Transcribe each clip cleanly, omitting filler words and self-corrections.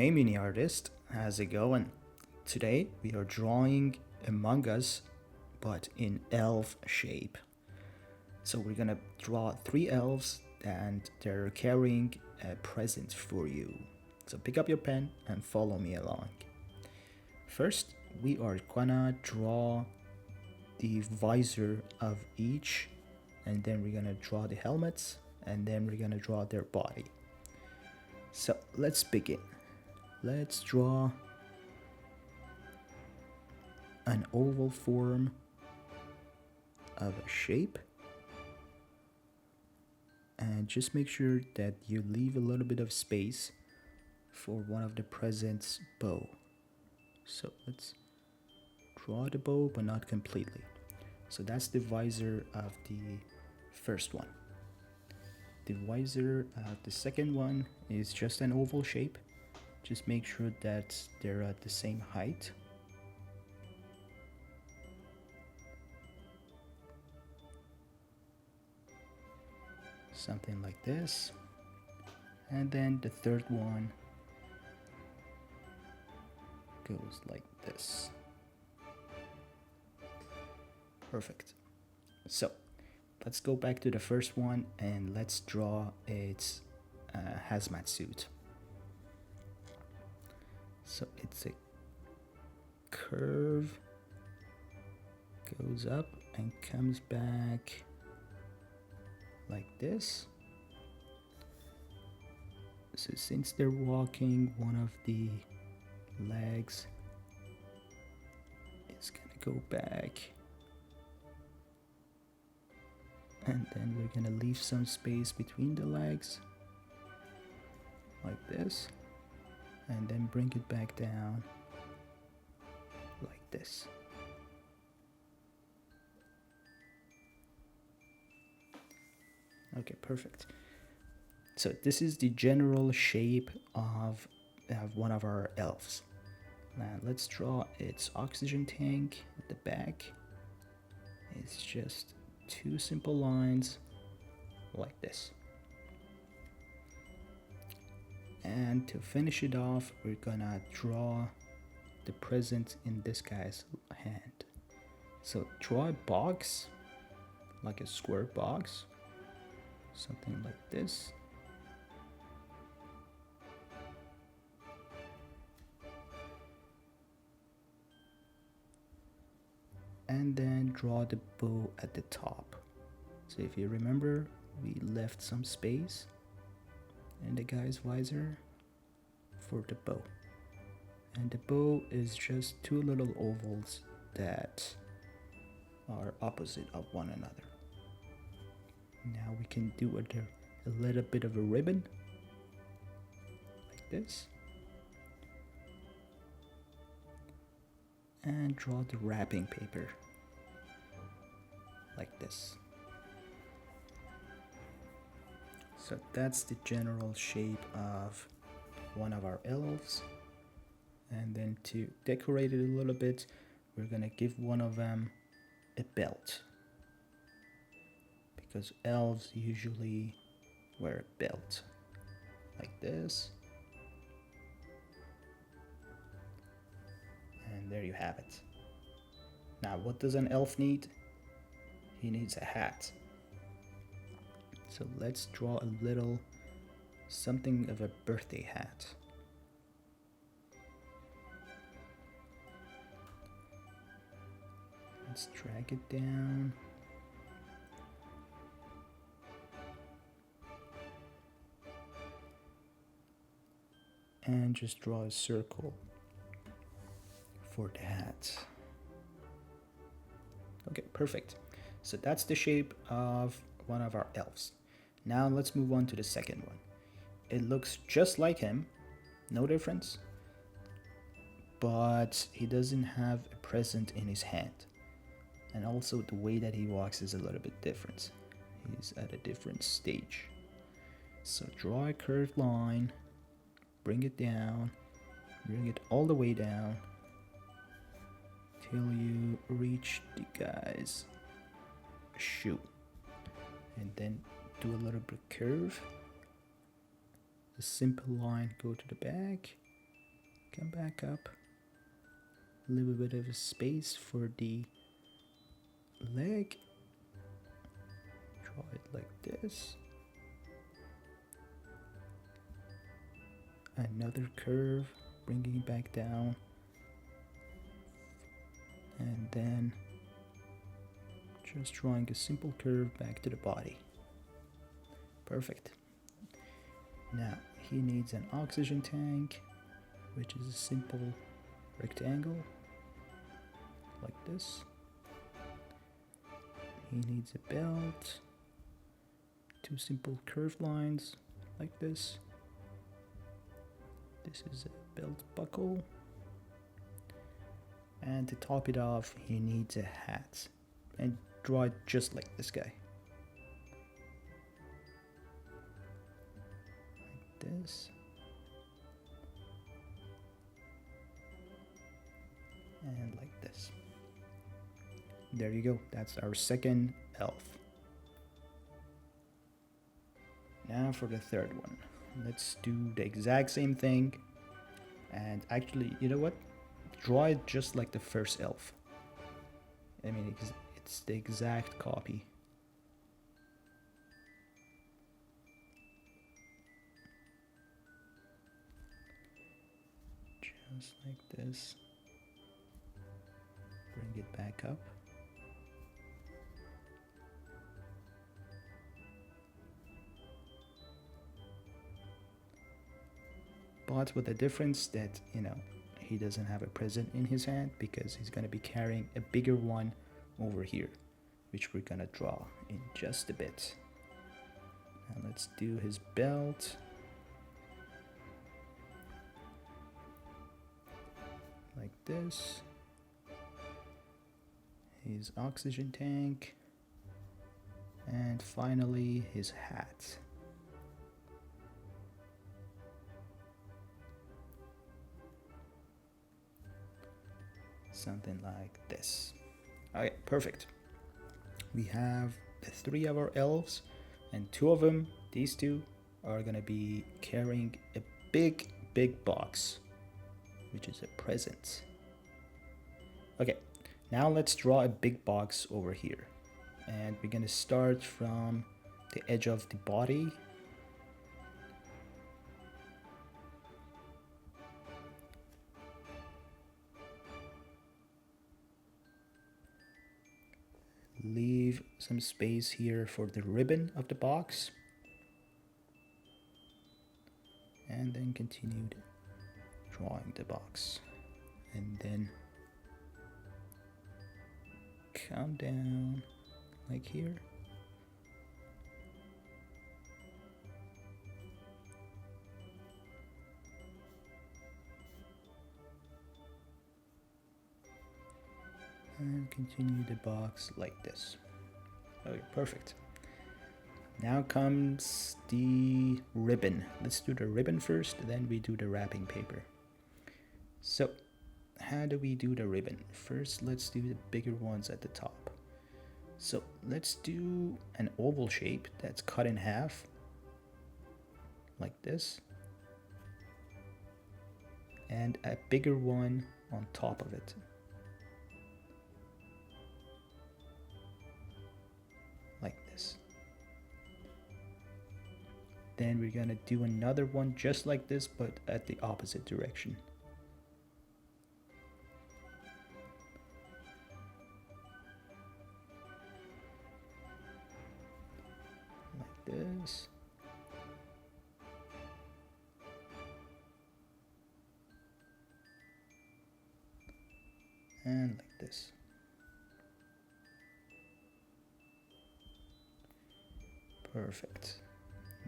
Hey mini artist, how's it going? Today we are drawing Among Us, but in elf shape. So we're gonna draw three elves and they're carrying a present for you. So pick up your pen and follow me along. First, we are gonna draw the visor of each, and then we're gonna draw the helmets, and then we're gonna draw their body. So let's begin. Let's draw an oval form of a shape, and just make sure that you leave a little bit of space for one of the present's bow. So let's draw the bow, but not completely. So that's the visor of the first one. The visor of the second one is just an oval shape. Just make sure that they're at the same height. Something like this. And then the third one goes like this. Perfect. So let's go back to the first one and let's draw its hazmat suit. So it's a curve, goes up and comes back like this. So since they're walking, one of the legs is gonna go back, and then we're gonna leave some space between the legs like this, and then bring it back down like this. Okay, perfect. So this is the general shape of one of our elves. Now let's draw its oxygen tank at the back. It's just two simple lines like this. And to finish it off, we're gonna draw the present in this guy's hand. So draw a box, like a square box, something like this. And then draw the bow at the top. So if you remember, we left some space in the guy's visor for the bow. And the bow is just two little ovals that are opposite of one another. Now we can do a little bit of a ribbon like this. And draw the wrapping paper like this. So that's the general shape of one of our elves. And then to decorate it a little bit, we're gonna give one of them a belt, because elves usually wear a belt like this. And there you have it. Now, what does an elf need? He needs a hat. So let's draw a little something of a birthday hat. Let's drag it down. And just draw a circle for the hat. Okay, perfect. So that's the shape of one of our elves. Now let's move on to the second one. It looks just like him, no difference, but he doesn't have a present in his hand. And also the way that he walks is a little bit different. He's at a different stage. So draw a curved line, bring it down, bring it all the way down till you reach the guy's shoe. And then do a little bit curve. A simple line, go to the back, come back up. A little bit of a space for the leg. Draw it like this. Another curve, bringing it back down. And then just drawing a simple curve back to the body. Perfect. Now he needs an oxygen tank, which is a simple rectangle like this. He needs a belt, two simple curved lines like this. This is a belt buckle. And to top it off, he needs a hat. And draw it just like this guy. Like this. And like this. There you go. That's our second elf. Now for the third one. Let's do the exact same thing. And actually, you know what? Draw it just like the first elf. I mean, it's the exact copy. Just like this. Bring it back up. But with the difference that, you know, he doesn't have a present in his hand because he's going to be carrying a bigger one over here, which we're going to draw in just a bit. Now let's do his belt. Like this. His oxygen tank. And finally his hat. Something like this. Okay, perfect. We have the three of our elves, and two of them, these two, are gonna be carrying a big box, which is a present. Okay, now let's draw a big box over here, and we're gonna start from the edge of the body. Leave some space here for the ribbon of the box. And then continue drawing the box. And then come down like here. And continue the box like this. Okay, perfect. Now comes the ribbon. Let's do the ribbon first, then we do the wrapping paper. So, how do we do the ribbon? First, let's do the bigger ones at the top. So, let's do an oval shape that's cut in half, like this. And a bigger one on top of it. Like this. Then we're gonna do another one just like this, but at the opposite direction. Like this. And like this. Perfect.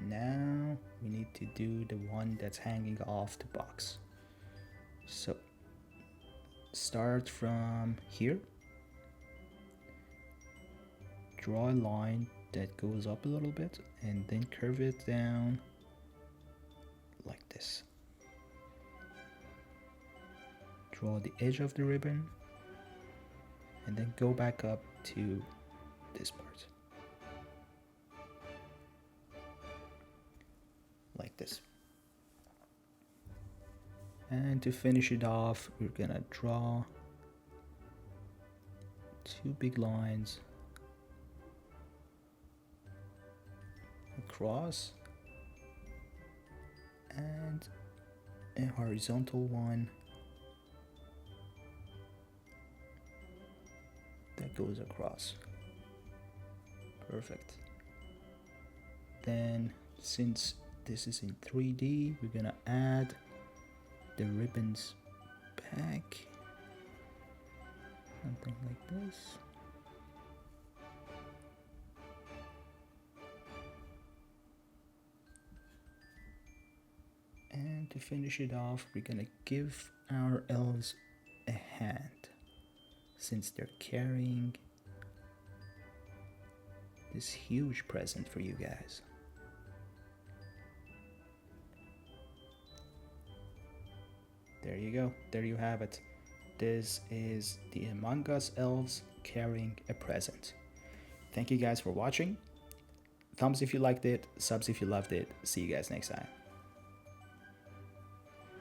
Now we need to do the one that's hanging off the box. So start from here. Draw a line that goes up a little bit and then curve it down like this. Draw the edge of the ribbon and then go back up to this part. Like this. And to finish it off, we're gonna draw 2 big lines across and a horizontal one that goes across. Perfect. Then, since this is in 3D, we're gonna add the ribbons back, something like this. And to finish it off, we're gonna give our elves a hand, since they're carrying this huge present for you guys. There you go. There you have it. This is the Among Us elves carrying a present. Thank you guys for watching. Thumbs if you liked it, subs if you loved it. See you guys next time.